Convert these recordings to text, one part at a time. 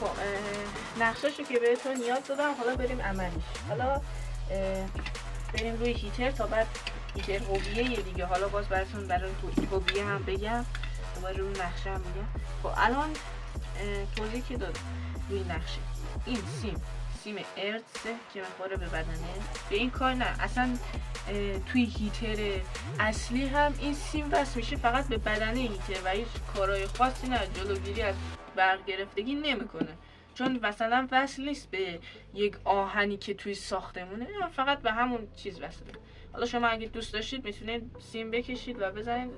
خب نقشه‌شو که بهتون نیاز دادم، حالا بریم عملیش. حالا بریم روی هیتر تا بعد هیتر هویه دیگه. حالا باز براتون برای هویه هم بگم، دوباره روی نقشه هم میگم. خب الان توضیح که دادم روی نقشه، این سیم ارتسه که میخوره به بدنه. به این کار نه، اصلا توی هیتر اصلی هم این سیم وصل میشه فقط به بدنه هیتر و هیچ کارهای خاصی نه، جلوگیری از برق گرفتگی نمیکنه، چون مثلا وصل نیست به یک آهنی که توی ساختمونه، فقط به همون چیز وصله. حالا شما اگه دوست داشتید میتونید سیم بکشید و بزنید،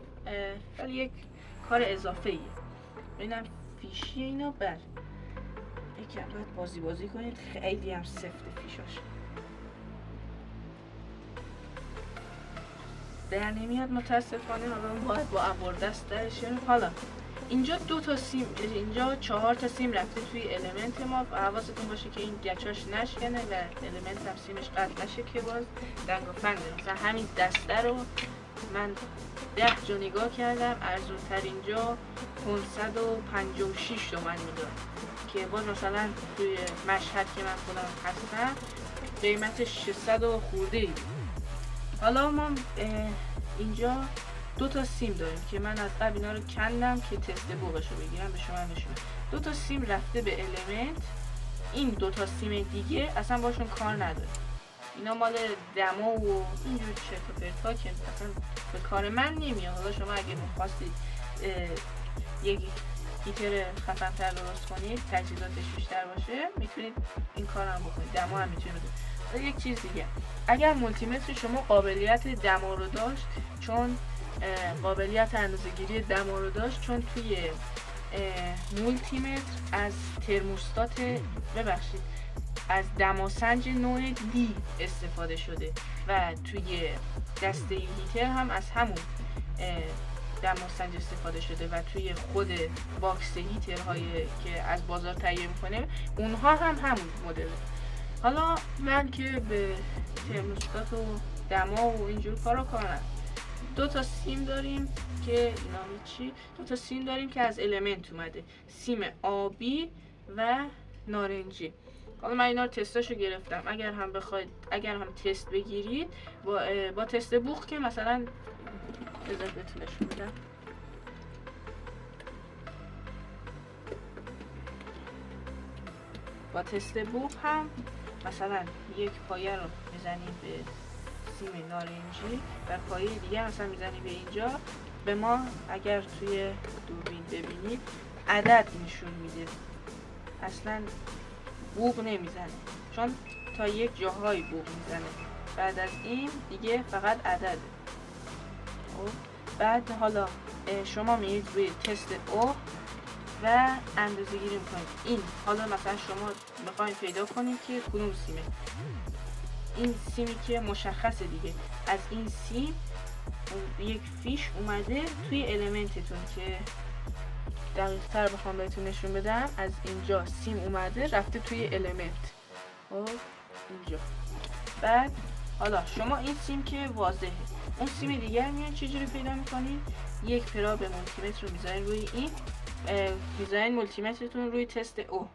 ولی یک کار اضافه ایه. ببینم فیشی اینا بر یکم باید بازی کنید، خیلی هم سفت فیشاش در نمیاد متاسفانه. حالا باید با ابردست درشیم. حالا اینجا 2 تا سیم، اینجا 4 تا سیم رفته توی المنت ما و حواستون باشه که این گچاش نشکنه و المنت هم سیمش قطع نشه که باز دنگ و فنگ داره. مثلا همین دسته رو من 10 جا نگاه کردم، ارزون ترین جا 556 تومن میداد که باز مثلا توی مشهد که من خودم هستم قیمتش 600 و خورده ای. حالا ما اینجا 2 تا سیم داریم که من از قبل اینا رو کندم که تست بوقش رو بگیرم به شما نشونم. 2 تا سیم رفته به المنت، این 2 تا سیم دیگه اصلا باشون کار نداره، اینا مال دما و اینجور چرت و پرتا که اصلا به کار من نمیاد. حالا شما اگه می‌خواستید یک هیتر خفن‌تر درست کنید، تجهیزاتش بیشتر باشه، میتونید این کار هم بکنید، دما هم میتونید. یک چیز دیگه، اگر مولتیمتر شما قابلیت دما رو داشت، چون قابلیت اندازه‌گیری دما رو داشت، چون توی مولتیمتر از ترموستات از دماسنج نوع دی استفاده شده و توی دسته هیتر هم از همون دماسنج استفاده شده و توی خود باکس هیترهایی که از بازار تهیه میکنه اونها هم همون مدله. حالا من که به ترموستات و دما و اینجور کارا کنم، 2 تا سیم داریم که اینا چی؟ 2 تا سیم داریم که از المنت اومده، سیم آبی و نارنجی. حالا من اینا رو تستاشو گرفتم، اگر هم تست بگیرید با تست بوق که مثلا بذار بهتونش میدم. با تست بوق هم مثلا یک پایه رو میزنید به سیم نارنجی و پایه دیگه مثلا میزنید به اینجا، به ما اگر توی دوربین ببینید عدد نشون میده، اصلا بوق نمیزنه، چون تا یک جاهای بوق میزنه، بعد از این دیگه فقط عدده. بعد حالا شما میرید روی تست او و اندازه گیری میکنید. این حالا مثلا شما میخواید پیدا کنید که کدوم سیمه، این سیمی که مشخصه دیگه، از این سیم یک فیش اومده توی المنتتون که دقیق تر بخوام بهتون نشون بدم، از اینجا سیم اومده رفته توی المنت اینجا. بعد حالا شما این سیم که واضحه، اون سیم دیگر میان چجوری پیدا میکنید؟ یک پراب مولتیمتر رو میذارین روی این، میذارین مولتیمترتون روی تست او.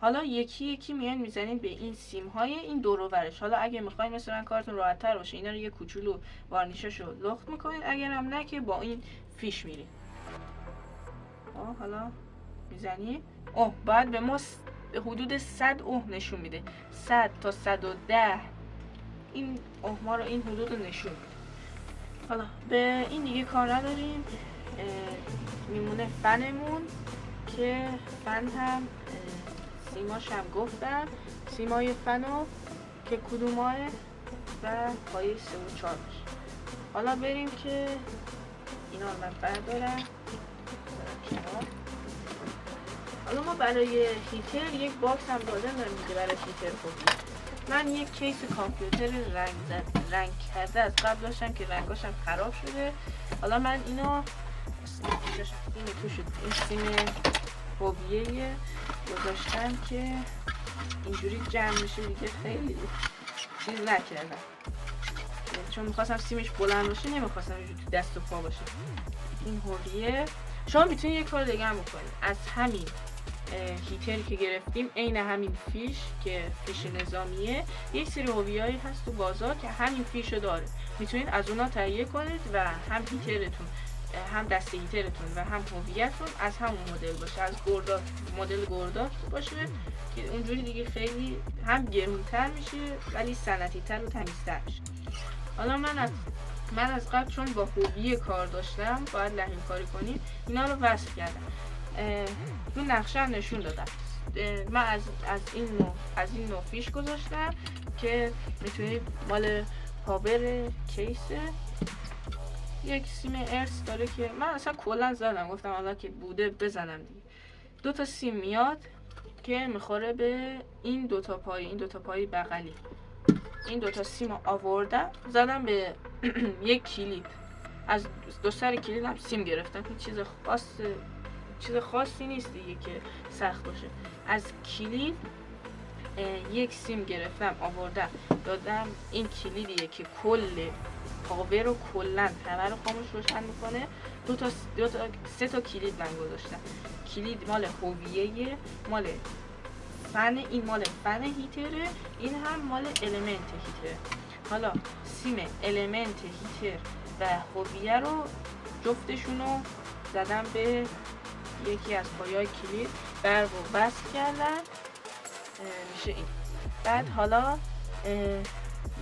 حالا یکی یکی میان میزنید به این سیم های این دور و برش. حالا اگه میخواین مثلا کارتون راحت تر باشه، اینا رو یه کوچولو وارنیششو لخت میکنید، اگر هم نه که با این فیش میرید. حالا میزنید بعد به ما حدود 100 اوم نشون میده، 100 تا 110 این اوما رو، این حدود رو نشون میده. حالا به این دیگه کار نداریم، میمونه فنمون که فن هم سیماش هم گفتم، سیمای فنو که کدوماه و پایه 3 و 4 باشه. حالا بریم که اینا رو من بردارم. حالا ما برای هیتر یک باکس هم داده میده برای هیتر خوبی. من یک کیس کامپیوتر رنگ کرده از قبل داشتم که رنگاش هم خراب شده. حالا من اینو این سیم فوبیه گذاشتم که اینجوری جمع میشه دیگه، خیلی چیز نکردم چون میخواستم سیمش بلند باشه، نمیخواستم اینجوری تو دست و پا باشه. این هویه شما میتونید یک کار دیگه هم بکنید، از همین هیتری که گرفتیم عین همین فیش که فیش نظامیه. یک سری هویایی هست تو بازار که همین فیشو داره، میتونید از اونا تهیه کنید و هم هیترتون، هم دسته هیترتون و هم هویتون از همون مدل باشه، از گورداک، مدل گورداک باشه که اونجوری دیگه خیلی هم گرونتر میشه ولی صنعتی تر و تمیزتر میشه. حالا من از قبل چون با هویه کار داشتم، باید لحیم کاری کنیم، اینا رو وصل کردم. اون نقشه هم نشون دادم. من از این نوع فیش گذاشتم که میتونید، مال پاور کیسه، یک سیم ارث داره که من اصلا کلا زدم، گفتم حالا که بوده بزنم دیگه. 2 تا سیم میاد که میخوره به این 2 تا پای، این 2 تا پای بغلی. این 2 تا سیم رو آوردم زدم به یک کلید. از 2 سر کلید هم سیم گرفتم که چیز خاصی نیست دیگه که سخت باشه. از کلید یک سیم گرفتم آوردم دادم. این کلیدیه که کل پاور رو کلا همه رو خاموش روشن میکنه. 3 تا کلید من گذاشتم. کلید مال هویه، مال فن، این مال فن هیتره، این هم مال المنت هیتره. حالا سیم المنت هیتر و هویه رو جفتشون رو زدم به یکی از پایه‌های کلید، برق رو وصل کردم، میشه این. بعد حالا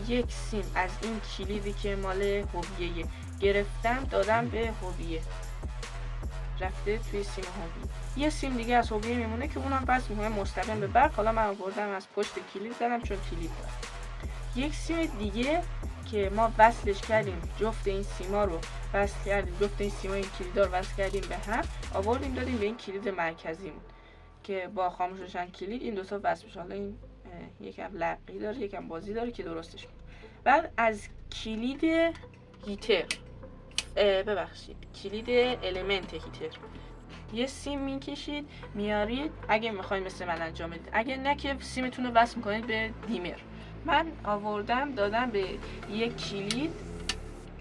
یک سیم از این کلیدی که مال هویه گرفتم دادم به هویه، رفته توی سیم هویه. یه سیم دیگه از هویه میمونه که اونم وصل میکنه مستقیم به برق. حالا من آوردم از پشت کلید زدم چون کلید داره. یک سیم دیگه که ما وصلش کردیم، جفت این سیما رو وصل کردیم، جفت این سیما این کلیدا رو وصل کردیم به هم، آوردیم دادیم به این کلید مرکزیمون که با خاموش روشن کلید این 2 تا وصل بشه. حالا این یکم لقی داره، یکم بازی داره که درستش کنه. بعد از کلید هیتر، کلید المنت هیتر یه سیم میکشید میارید، اگه میخواید مثل من انجام بدید، اگه نه که سیمتون رو وصل میکنید به دیمر. من آوردم دادم به یک کلید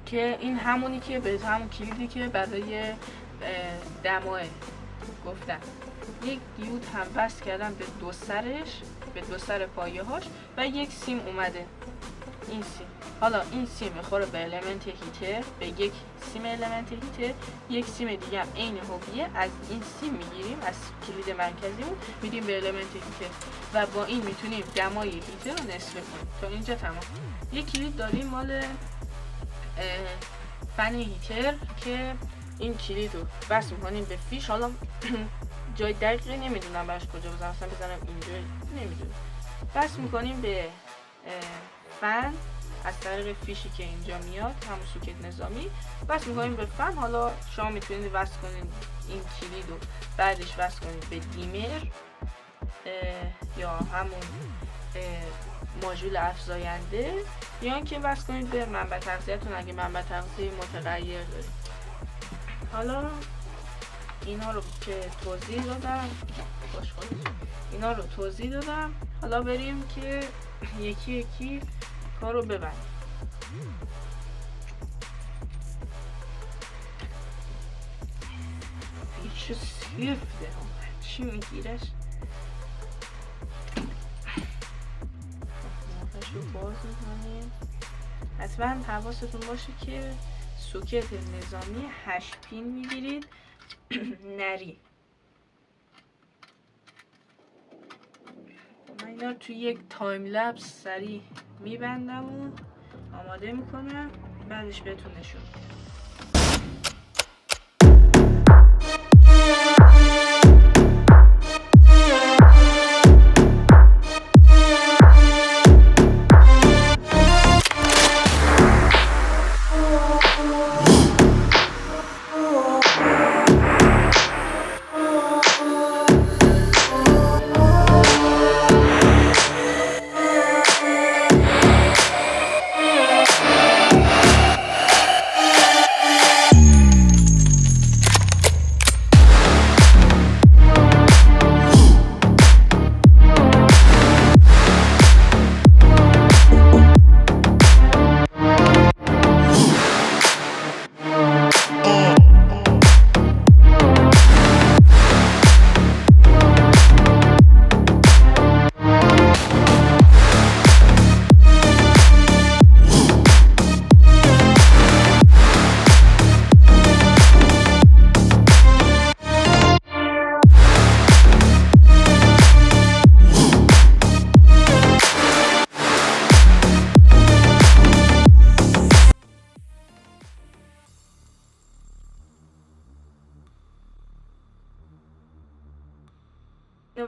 که این همونی که به همون کلیدی که برای دماه گفتم. یک دیود هم وصل کردم به 2 سرش، به 2 سر پایه هاش و یک سیم اومده این سیم. حالا این سیم میخوره به المنت هیتر، به یک سیم المنت هیتر. یک سیم دیگه هم عین هویه از این سیم میگیریم، از کلید مرکزیمون میدیم به المنت هیتر و با این میتونیم دمای هیتر رو نصف کنیم. تا اینجا تمام. یک کلید داریم مال فن هیتر که این کلید رو وصل میکنیم به فیش. حالا جای دقیقی نمیدونم براش کجا بزنم، اصلا بزنم اینجا نمیدونم. وصل میکنیم به فن از طریق فیشی که اینجا میاد، همون سوکت نظامی وصل میکنیم به فن. حالا شما میتونید وصل کنید این کلید رو بعدش وصل کنید به دیمر یا همون ماژول افزاینده، یا اینکه وصل کنید به منبع تغذیه‌تون اگه منبع تغذیه متغیر دارید. حالا اینا رو که توضیح دادم، اینا رو توضیح دادم. حالا بریم که یکی یکی کار رو ببندیم. فیش سیفته چی میگیرش؟ موقعش رو باز میکنیم. حتما حواستون باشه که سوکت نظامی 8 پین میگیرید نری. من اینا رو توی یک تایم لپس سریع میبندم و آماده میکنم، بعدش بهتون نشون میدم.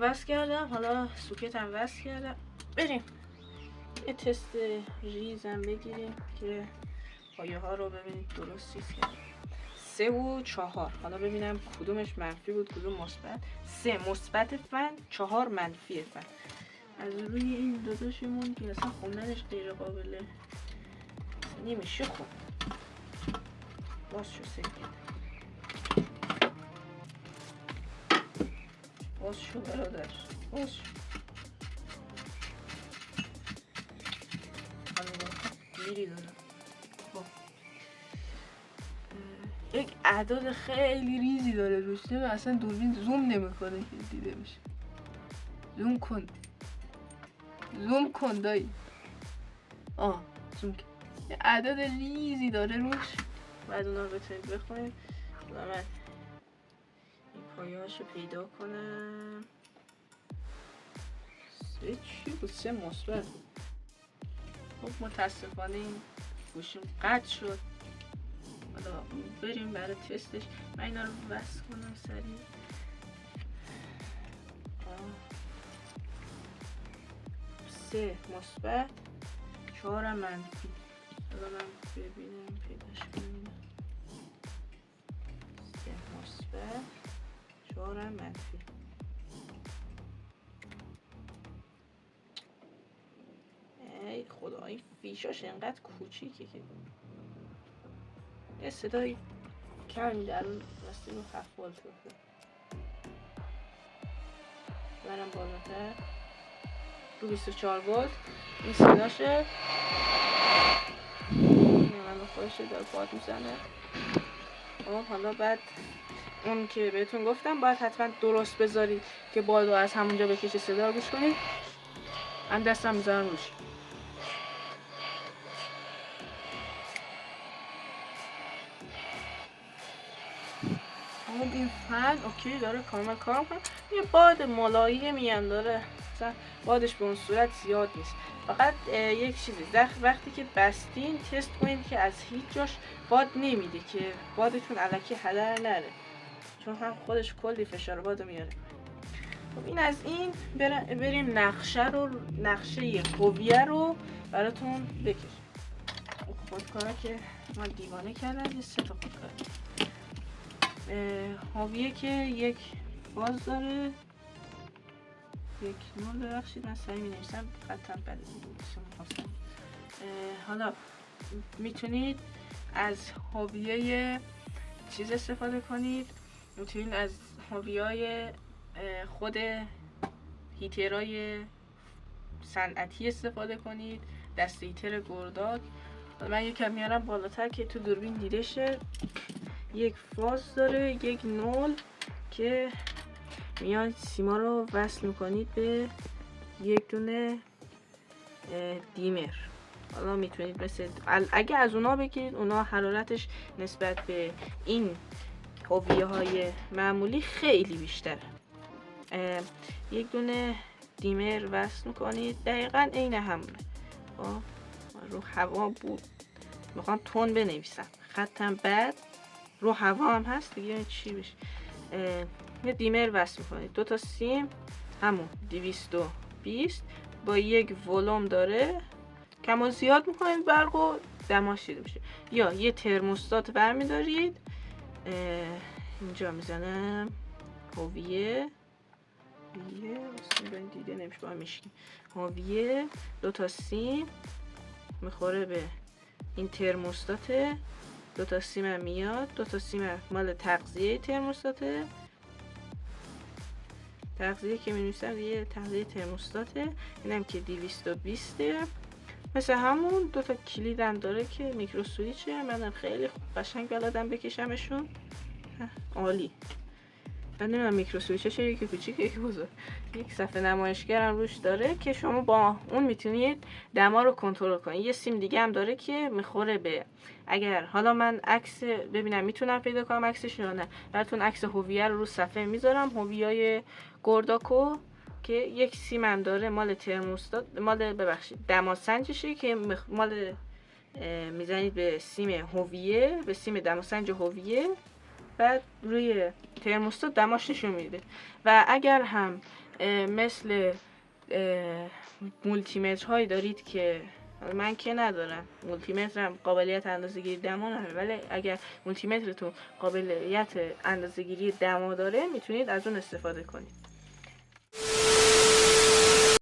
وصل کردم، حالا سوکت هم وصل کردم. بریم یه تست ریزم بگیریم که پایه ها رو ببینید درست چیز کردم. 3 و 4. حالا ببینم کدومش منفی بود کدوم مثبت. 3 مثبت فن، 4 منفی فن. از روی این داداشمون که اصلا خوندنش غیر قابله نمیشه خون. باز شو باز شو برادر، باز شو. میری دارم. یک اعداد خیلی ریزی داره روش، اصلا دوربین زوم نمیکنه که دیده بشه. زوم کن دایی. زوم کن. یه اعداد ریزی داره روش، بعد اونا رو بتونید بخونید. من این پایه‌هاشو پیدا کنم. 3 چی بود؟ 3 مثبت. خب متاسفانه این گوشیم قطع شد. حالا بریم برای تستش. من اینا رو وصل کنم سریع. 3 مثبت، 4 منفی. حالا من ببینم پیداش کنم. 3 مثبت، 4 منفی. ای خدا این فیشاش انقدر کوچیکه که یه صدای کمی در اون راستی رو 7 ولت بده. برم بالاتر رو 24 ولت این صداشه. من خودشه داره باد میزنه. حالا بعد اون که بهتون گفتم باید حتما درست بذارید که باد رو از همونجا بکشه. صدا رو گوش کنید. من دستم میذارم روش. این فن اوکی داره کامل کار میکنه. یه باد ملایی میان داره، مثلا بادش به اون صورت زیاد نیست. فقط یک چیزی وقتی که بستین تست کنید که از هیچ جاش باد نمیده که بادتون الکی هدر نره، چون هم خودش کلی فشار بادو میاره. خب این از این. بریم نقشه هویه رو براتون بکشم. خودکارا که من دیوانه کردم. یه 3 تا خودکار. هویه که یک باز داره، یک نول. ببخشید من سعی می‌نویسم خطم بده. حالا میتونید از هویه چیز استفاده کنید. میتونید از هویه‌های خود هیترهای صنعتی استفاده کنید. دست هیتر گرداد. من یکم میارم بالاتر که تو دوربین دیده شه. یک فاز داره، یک نول که میاد سیما رو وصل میکنید به یک دونه دیمر. حالا میتونید مثل اگه از اونا بگیرید، اونا حرارتش نسبت به این هویه های معمولی خیلی بیشتره. یک دونه دیمر وصل میکنید، دقیقا عین همونه. رو هوا بود، میخوام تون بنویسم خطم بد، رو هوا هم هست دیگه چی بشه. یه دیمر وصل میکنید. 2 تا سیم همون 220 با یک ولوم داره. کم و زیاد میکنید برق و دماش دیده بشه. یا یه ترموستات برمیدارید اینجا میزنم هویه دیده نمیشه با میشکی هویه. 2 تا سیم میخوره به این ترموستاته. 2 تا سیم هم میاد. 2 تا سیم مال تغذیه ترموستاته. تغذیه که می‌نویسم یه تغذیه ترموستاته. اینم که 220 مثل همون. 2 تا کلید هم داره که میکرو سویچه. منم خیلی قشنگ بلدم بکشمشون. عالی. من نمیدونم میکرو سویچه چه یکی کوچیکه یکی بزرگ. یک صفحه نمایشگر هم روش داره که شما با اون میتونید دما رو کنترل کنید. یه سیم دیگه هم داره که میخوره به، اگر حالا من عکس ببینم میتونم پیدا کنم عکسش یا نه، براتون عکس هویه رو صفحه میذارم. هویه‌های گورداکو که یک سیم هم داره مال ترموستات، مال دماسنجشه که مال میزنید به سیم هویه، به سیم دماسنج هویه، بعد روی ترموستات دماش نشون میده. و اگر هم مثل مولتیمتر هایی دارید که من که ندارم، مولتیمترم قابلیت اندازه‌گیری دما نداره، ولی اگر مولتیمترتون قابلیت اندازه‌گیری دما داره میتونید از اون استفاده کنید.